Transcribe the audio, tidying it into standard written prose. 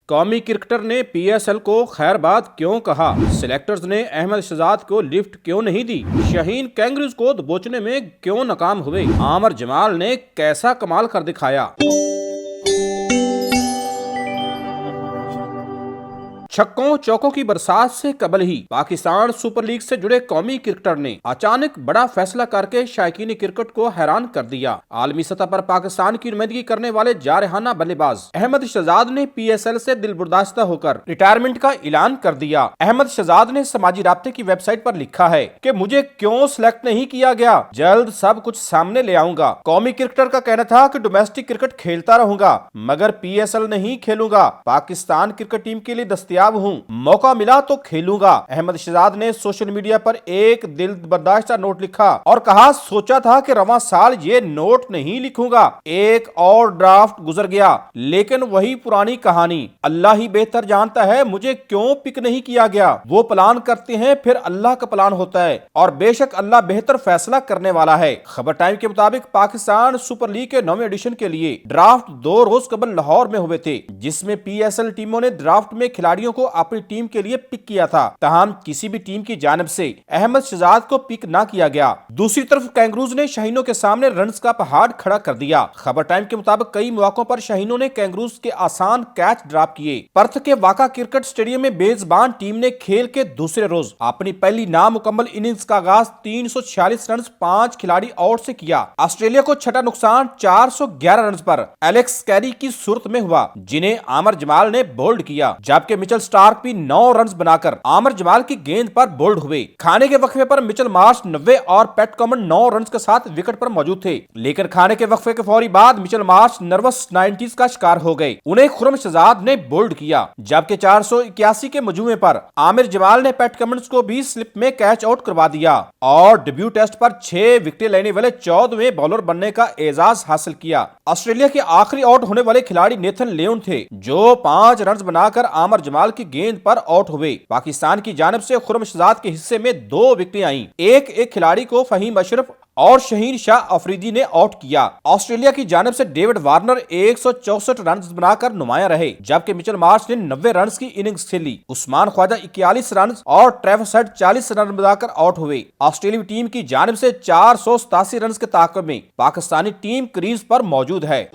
قومی کرکٹر نے P S L کو خیر بات کیوں کہا؟ سلیکٹرز نے احمد شہزاد کو لفٹ کیوں نہیں دی؟ شاہین کینگریز کو دبوچنے میں کیوں ناکام ہوئے؟ عامر جمال نے کیسا کمال کر دکھایا؟ چھکوں چوکوں کی برسات سے قبل ہی پاکستان سپر لیگ سے جڑے قومی کرکٹر نے اچانک بڑا فیصلہ کر کے شائقین کرکٹ کو حیران کر دیا۔ عالمی سطح پر پاکستان کی نمائندگی کرنے والے جارحانہ بلے باز احمد شہزاد نے پی ایس ایل سے دل برداشتہ ہو کر ریٹائرمنٹ کا اعلان کر دیا۔ احمد شہزاد نے سماجی رابطے کی ویب سائٹ پر لکھا ہے کہ مجھے کیوں سلیکٹ نہیں کیا گیا، جلد سب کچھ سامنے لے آؤں گا۔ قومی کرکٹر کا کہنا تھا کہ ڈومیسٹک کرکٹ کھیلتا رہوں گا مگر پی ایس ایل نہیں کھیلوں گا، پاکستان کرکٹ ٹیم کے لیے دستیاب ہوں، موقع ملا تو کھیلوں گا۔ احمد شہزاد نے سوشل میڈیا پر ایک دل برداشتہ نوٹ لکھا اور کہا، سوچا تھا کہ رواں سال یہ نوٹ نہیں لکھوں گا، ایک اور ڈرافٹ گزر گیا لیکن وہی پرانی کہانی، اللہ ہی بہتر جانتا ہے مجھے کیوں پک نہیں کیا گیا۔ وہ پلان کرتے ہیں پھر اللہ کا پلان ہوتا ہے اور بے شک اللہ بہتر فیصلہ کرنے والا ہے۔ خبر ٹائم کے مطابق پاکستان سپر لیگ کے 9ویں ایڈیشن کے لیے ڈرافٹ 2 روز قبل لاہور میں ہوئے تھے، جس میں پی ایس ایل ٹیموں نے ڈرافٹ میں کھلاڑیوں کو اپنی ٹیم کے لیے پک کیا تھا، تاہم کسی بھی ٹیم کی جانب سے احمد شہزاد کو پک نہ کیا گیا۔ دوسری طرف کینگروز نے شاہینوں کے سامنے رنز کا پہاڑ کھڑا کر دیا۔ خبر ٹائم کے مطابق کئی مواقعوں پر شاہینوں نے کینگروز کے آسان کیچ ڈراپ کیے۔ پرتھ کے واقع کرکٹ اسٹیڈیم میں میزبان ٹیم نے کھیل کے دوسرے روز اپنی پہلی نامکمل اننگز کا آغاز 346 رنز 5 کھلاڑی آؤٹ سے کیا۔ آسٹریلیا کو چھٹا نقصان 411 رنز پر ایلیکس کیری کی صورت میں ہوا، جنہیں عامر جمال نے بولڈ کیا، جبکہ مچل سٹارک بھی 9 رنز بنا کر عامر جمال کی گیند پر بولڈ ہوئے۔ کھانے کے وقفے پر مچل مارش 90 اور پیٹ کمن 9 رنز کے ساتھ وکٹ پر موجود تھے، لیکن کھانے کے وقفے کے فوری بعد مچل مارش نروس 90s کا شکار ہو گئے، انہیں خرم شہزاد نے بولڈ کیا، جبکہ 481 کے مجموعے پر عامر جمال نے پیٹ کمنز کو بھی سلپ میں کیچ آؤٹ کروا دیا اور ڈیبیو ٹیسٹ پر 6 وکٹیں لینے والے 14ویں بالر بننے کا اعزاز حاصل کیا۔ آسٹریلیا کے آخری آؤٹ ہونے والے کھلاڑی نیتھن لیون تھے، جو 5 رنز بنا کر عامر جمال کی گیند پر آؤٹ ہوئے۔ پاکستان کی جانب سے خرم شہزاد کے حصے میں 2 وکٹیں آئیں، ایک کھلاڑی کو فہیم اشرف اور شہین شاہ افریدی نے آؤٹ کیا۔ آسٹریلیا کی جانب سے ڈیوڈ وارنر 164 رنز بنا کر نمایاں رہے، جبکہ مچل مارش نے 90 رنز کی اننگز کھیلی۔ عثمان خواجہ 41 رنز اور ٹریوس ہیڈ 40 رن بنا کر آؤٹ ہوئے۔ آسٹریلوی ٹیم کی جانب سے 487 رنز کے تعاقب میں پاکستانی ٹیم کریز پر موجود ہے۔